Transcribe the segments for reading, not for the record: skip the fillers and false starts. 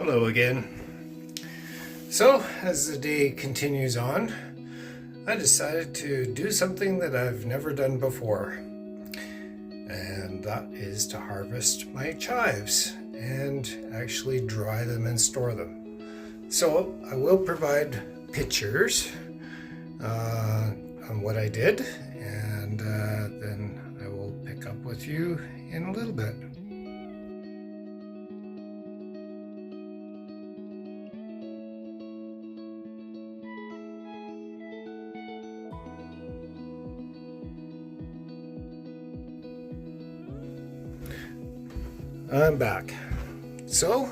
Hello again. So, as the day continues on, I decided to do something that I've never done before, and that is to harvest my chives and actually dry them and store them. So, I will provide pictures on what I did, and then I will pick up with you in a little bit. I'm back. So,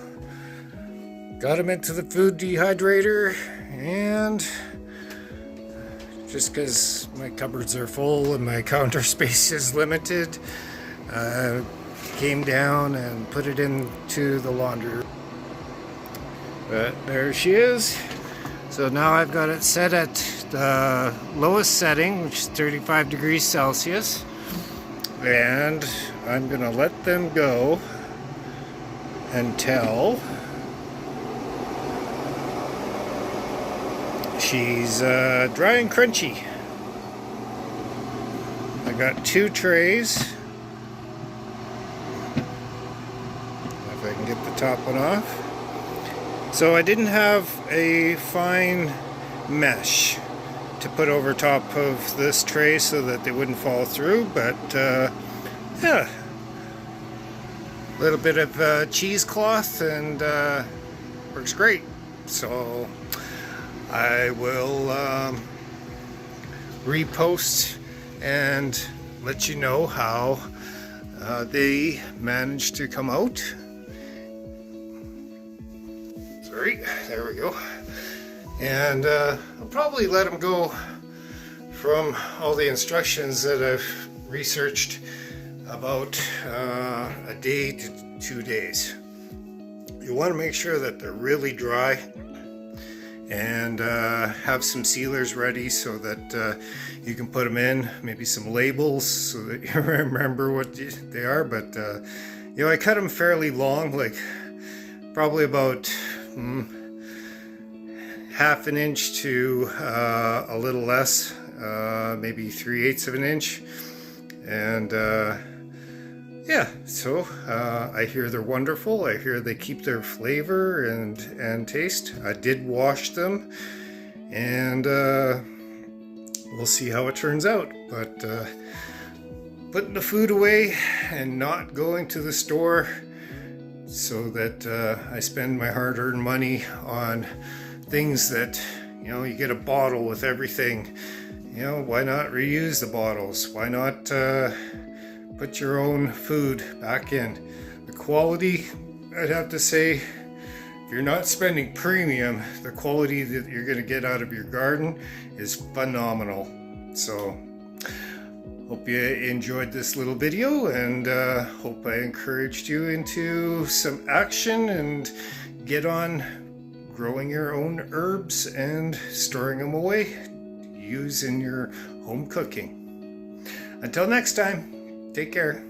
got them into the food dehydrator, and just because my cupboards are full and my counter space is limited, came down and put it into the laundry. But there she is. So now I've got it set at the lowest setting, which is 35 degrees Celsius, and I'm gonna let them go until she's dry and crunchy. I got 2 trays. If I can get the top one off. So I didn't have a fine mesh to put over top of this tray so that they wouldn't fall through, but yeah. A little bit of cheesecloth and works great. So I will repost and let you know how they managed to come out. Sorry, there we go. And I'll probably let them go from all the instructions that I've researched about a day to 2 days. You want to make sure that they're really dry and have some sealers ready so that you can put them in, maybe some labels so that you remember what they are. But you know, I cut them fairly long, like probably about half an inch to a little less, maybe 3/8 of an inch. And yeah, so I hear they're wonderful. I hear they keep their flavor and taste. I did wash them, and we'll see how it turns out. But putting the food away and not going to the store so that I spend my hard-earned money on things that, you know, you get a bottle with everything. You know, why not reuse the bottles? Why not put your own food back in? The quality, I'd have to say, if you're not spending premium, the quality that you're going to get out of your garden is phenomenal. So, hope you enjoyed this little video, and hope I encouraged you into some action and get on growing your own herbs and storing them away to use in your home cooking. Until next time. Take care.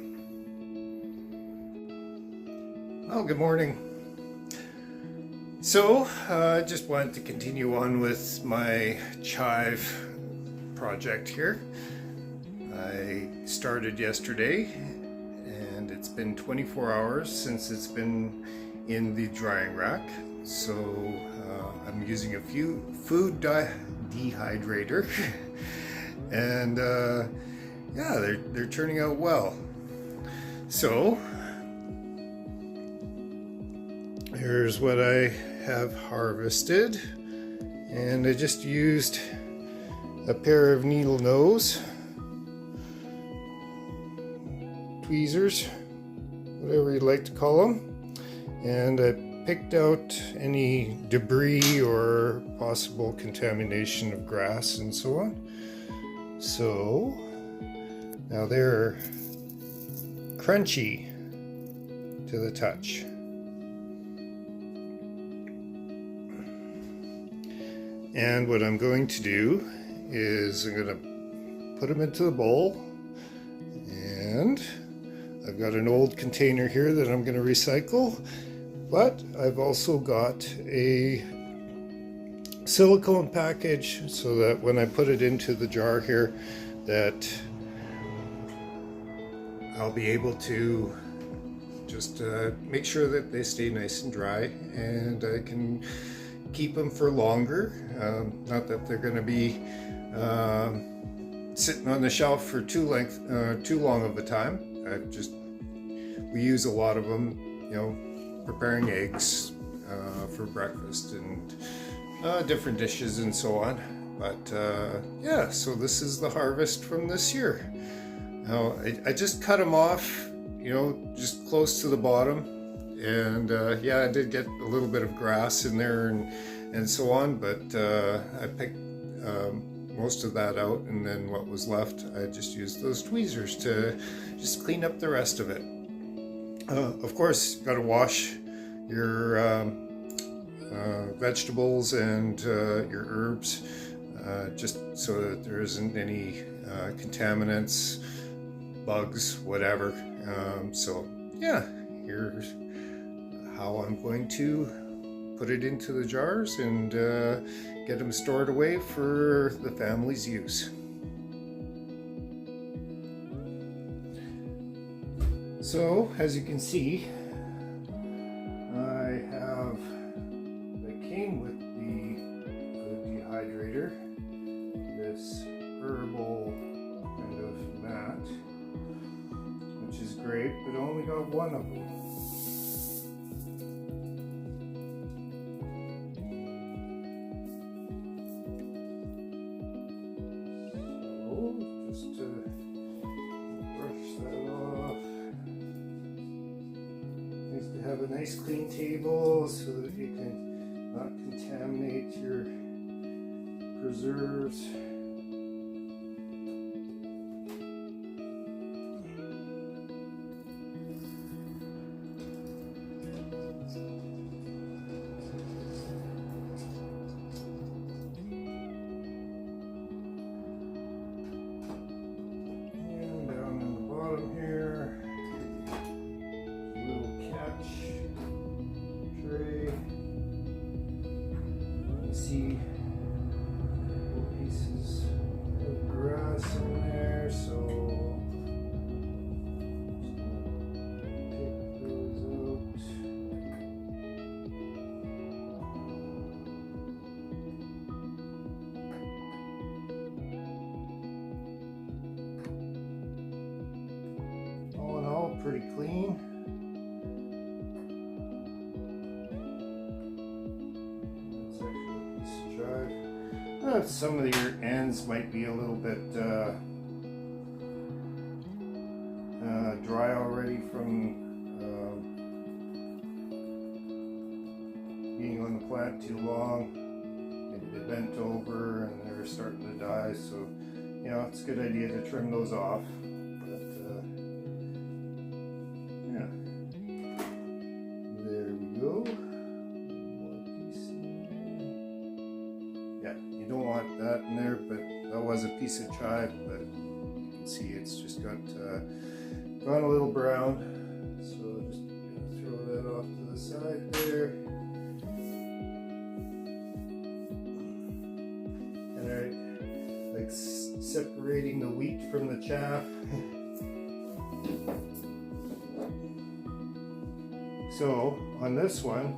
Well, good morning. So, I just wanted to continue on with my chive project here. I started yesterday, and it's been 24 hours since it's been in the drying rack. So, I'm using a food dehydrator, and yeah, they're turning out well. So here's what I have harvested, and I just used a pair of needle nose tweezers, whatever you'd like to call them, and I picked out any debris or possible contamination of grass and so on. So now they're crunchy to the touch. And what I'm going to do is I'm going to put them into the bowl, and I've got an old container here that I'm going to recycle, But I've also got a silicone package so that when I put it into the jar here, that I'll be able to just make sure that they stay nice and dry, and I can keep them for longer. Not that they're going to be sitting on the shelf for too long of a time. We use a lot of them, you know, preparing eggs for breakfast and different dishes and so on. But yeah, so this is the harvest from this year. Now I just cut them off, you know, just close to the bottom, and yeah, I did get a little bit of grass in there and so on, but I picked most of that out, and then what was left, I just used those tweezers to just clean up the rest of it. Of course, you got to wash your vegetables and your herbs, just so that there isn't any contaminants, bugs, whatever. So yeah, here's how I'm going to put it into the jars and get them stored away for the family's use. So as you can see, I came with the dehydrator, this herbal kind of mat, which is great, but I only got one of them. So just to brush that off. Nice to have a nice clean table so that you can not contaminate your preserves. See little pieces of grass in there, so just gonna pick those out. All in all, pretty clean. Some of your ends might be a little bit dry already from being on the plant too long. Maybe they bent over and they're starting to die, so you know, it's a good idea to trim those off. But yeah, there we go. Don't want that in there, but that was a piece of chive, but you can see it's just gone a little brown, so just gonna throw that off to the side there. And like separating the wheat from the chaff. So on this one,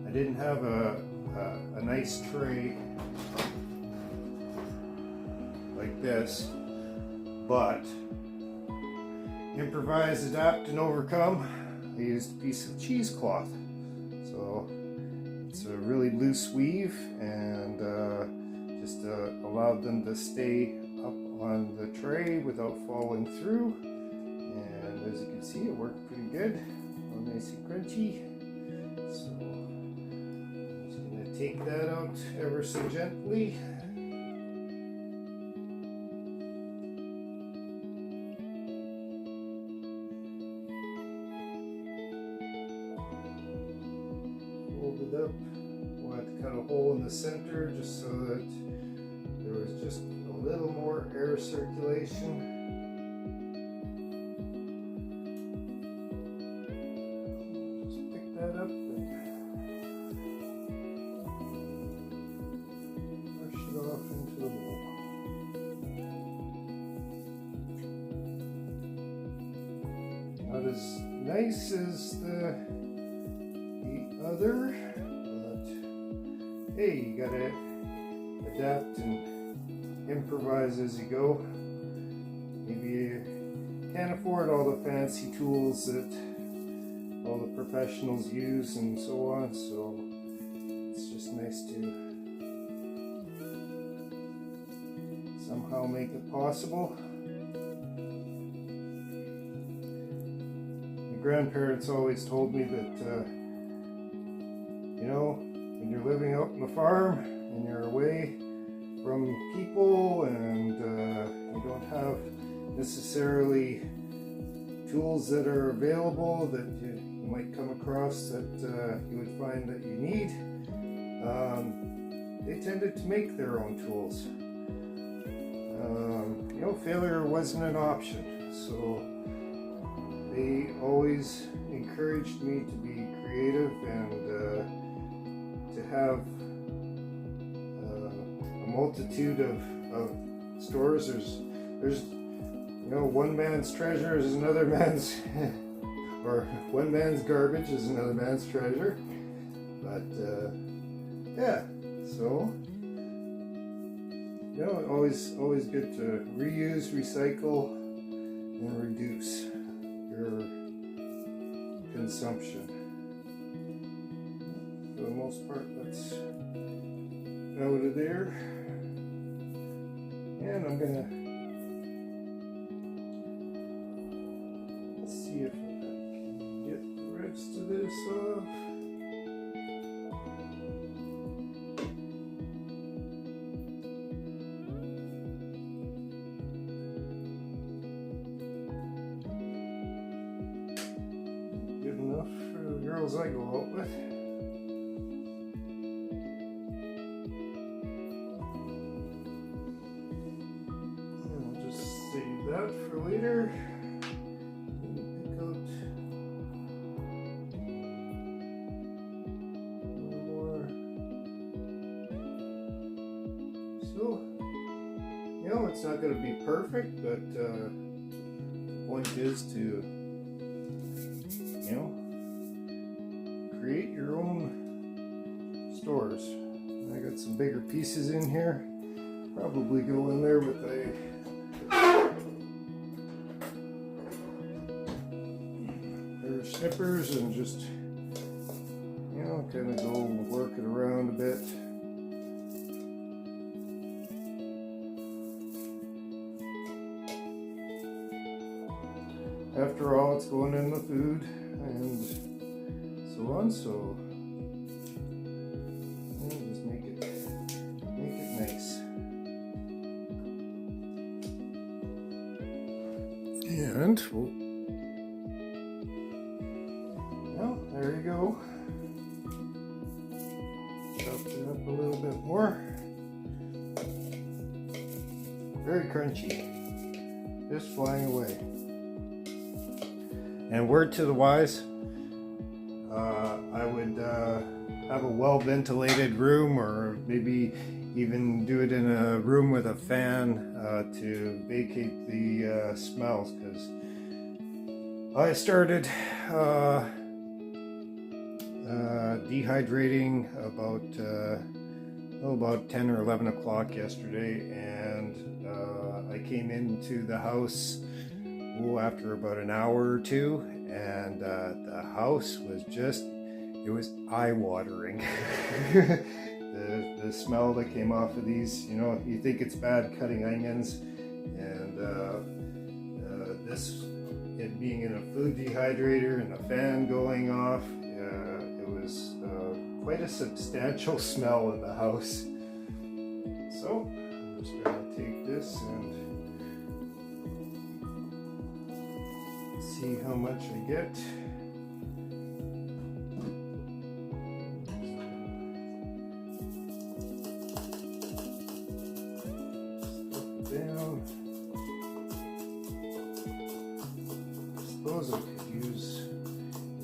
I didn't have a nice tray like this, but improvise, adapt, and overcome. I used a piece of cheesecloth, so it's a really loose weave, and just allowed them to stay up on the tray without falling through. And as you can see, it worked pretty good, all nice and crunchy. So take that out ever so gently. Fold it up. We'll have to cut a hole in the center just so that there was just a little more air circulation. nice as the other, but hey, you gotta adapt and improvise as you go. Maybe you can't afford all the fancy tools that all the professionals use and so on, so it's just nice to somehow make it possible. My grandparents always told me that you know, when you're living out on the farm and you're away from people and you don't have necessarily tools that are available that you might come across that you would find that you need, they tended to make their own tools. You know, failure wasn't an option, so they always encouraged me to be creative and to have a multitude of stores. There's you know, one man's treasure is another man's or one man's garbage is another man's treasure. But yeah, so you know, always good to reuse, recycle, and reduce your consumption. For the most part, that's out of there. And I'm gonna see if I can get the rest of this off. Good enough for the girls I go out with. I'll just save that for later. So, you know, it's not going to be perfect, but the point is to, you know, create your own stores. I got some bigger pieces in here. Probably go in there with a pair of snippers and just, you know, kind of go work it around a bit. After all, it's going in the food and so on, so just make it nice. And well, there you go. Chopped it up a little bit more. Very crunchy. Just flying away. And word to the wise, I would have a well-ventilated room, or maybe even do it in a room with a fan to vacate the smells, because I started dehydrating about 10 or 11 o'clock yesterday, and I came into the house after about an hour or two, and the house was just, it was eye-watering. the smell that came off of these, you know, you think it's bad cutting onions, and this, it being in a food dehydrator and a fan going off, it was quite a substantial smell in the house. So I'm just going to take this and see how much I get. Stuff it down. I suppose I could use,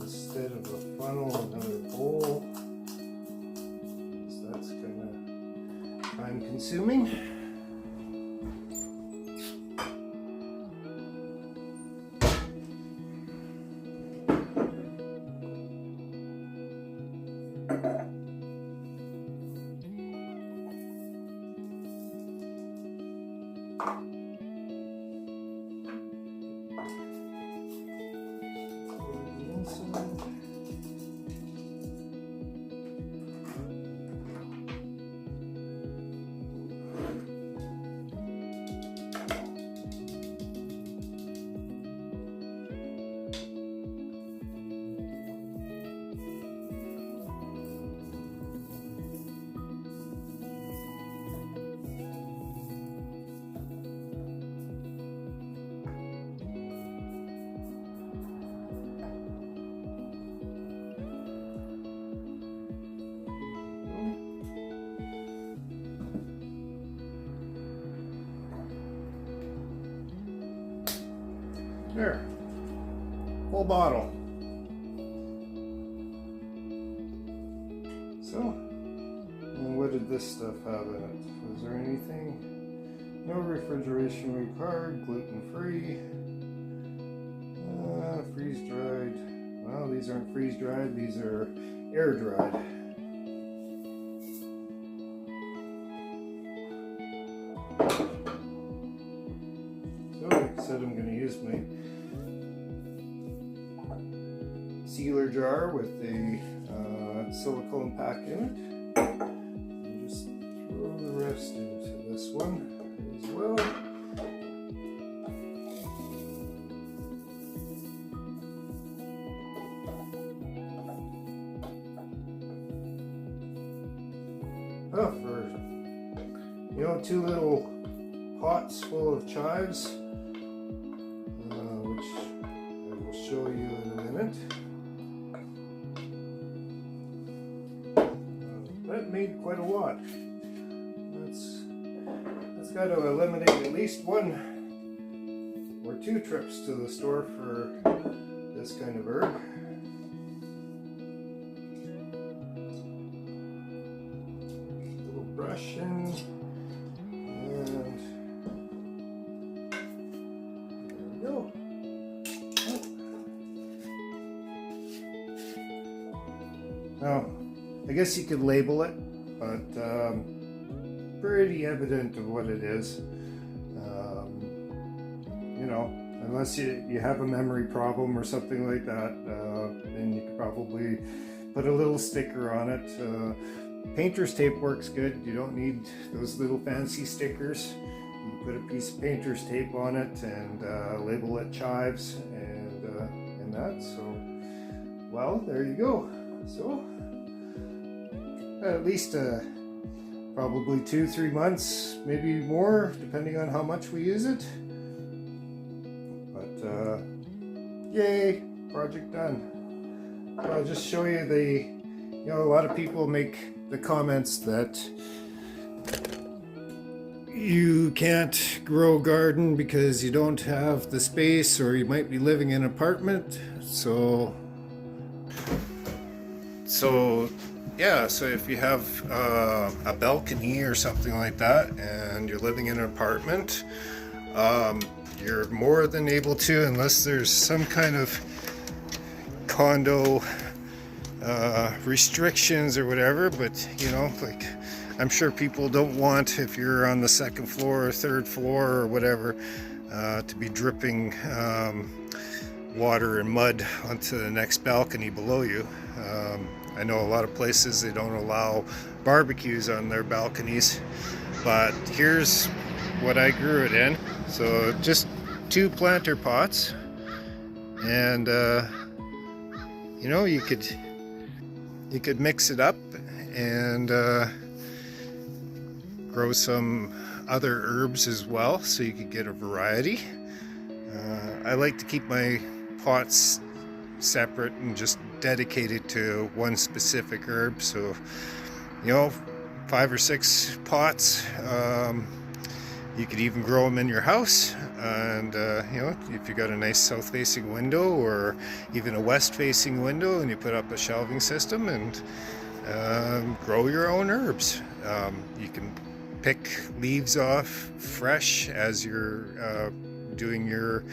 instead of a funnel, another bowl, because that's kind of time consuming. There, full bottle. So, and what did this stuff have in it? Was there anything? No refrigeration required, gluten-free, freeze-dried. Well, these aren't freeze-dried, these are air-dried. So, like I said, I'm going to use my sealer jar with a silicone pack in it. And just throw the rest into this one as well. Oh, for 2 little pots full of chives, which I will show you in a minute. That made quite a lot. That's got to eliminate at least 1 or 2 trips to the store for this kind of herb. Brush in, and there we go. Now, I guess you could label it, but pretty evident of what it is. Unless you have a memory problem or something like that, then you could probably put a little sticker on it. Painter's tape works good. You don't need those little fancy stickers. You can put a piece of painter's tape on it and label it chives and that. So, well, there you go. So, at least probably 2-3 months, maybe more, depending on how much we use it. But yay, project done. I'll just show you a lot of people make the comments that you can't grow garden because you don't have the space, or you might be living in an apartment. So yeah, so if you have a balcony or something like that and you're living in an apartment, you're more than able to, unless there's some kind of condo restrictions or whatever. But like, I'm sure people don't want, if you're on the 2nd floor or 3rd floor or whatever, to be dripping water and mud onto the next balcony below you. I know a lot of places, they don't allow barbecues on their balconies, but here's what I grew it in. So just 2 planter pots, and you could mix it up and grow some other herbs as well, so you could get a variety. I like to keep my pots separate and just dedicated to one specific herb. So 5 or 6 pots. You could even grow them in your house, and if you got a nice south-facing window or even a west-facing window, and you put up a shelving system and grow your own herbs. You can pick leaves off fresh as you're doing your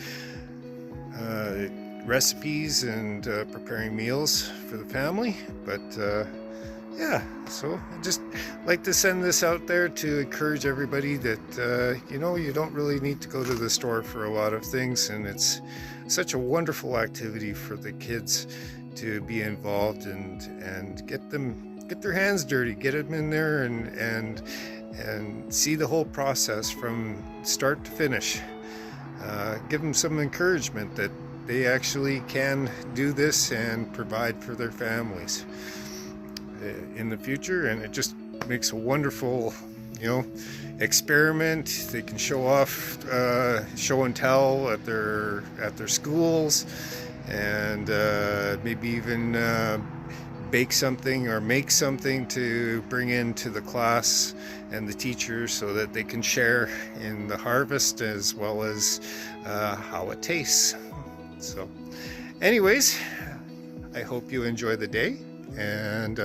recipes and preparing meals for the family. But yeah, so I just like to send this out there to encourage everybody that you don't really need to go to the store for a lot of things, and it's such a wonderful activity for the kids to be involved and get their hands dirty, get them in there and see the whole process from start to finish. Give them some encouragement that they actually can do this and provide for their families in the future, and it just makes a wonderful experiment. They can show off, show and tell at their schools, and maybe even bake something or make something to bring into the class and the teachers, so that they can share in the harvest as well as how it tastes. So anyways, I hope you enjoy the day, and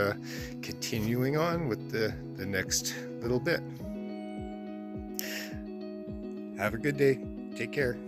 continuing on with the next little bit. Have a good day. Take care.